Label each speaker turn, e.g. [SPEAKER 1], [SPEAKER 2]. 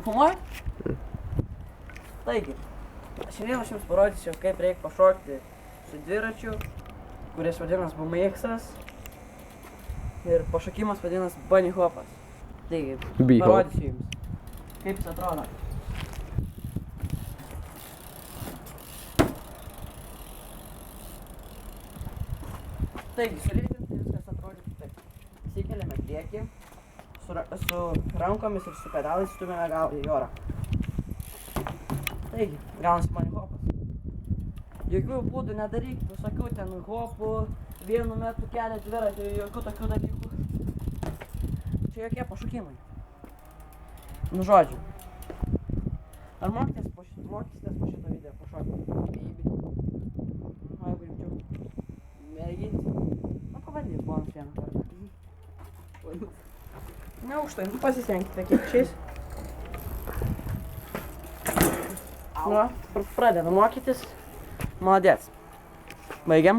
[SPEAKER 1] Filmuoji? Taigi, šiandien aš jums parodysiu, kaip reikia pašokti su dviračiu, kuris vadinas BMX-as ir pašokimas vadinas bunny hopas. Taigi, parodysiu jums, kaip jis atrodo. Taigi, sulėtinti viskas atrodytų taip. Įsikeliame priekį, su rankomis ir su pedalais stumiame galvą į orą. Taigi, gaunasi bunny hopas. Jokių būdų nedaryk, visokių ten hopų, vienu metu kelia dviratį, jokių tokių dalykų. Čia jokie pašokimai. Nu žodžiu. Ar mokitės po šito video pašokti? O jeigu rimčiau? Mėginti. Nu pabandyk bonus vieną kartą. Neužtai, nu pasistengkite kiek išeis. Nu, pradedam mokytis. Молодец. Baigiam.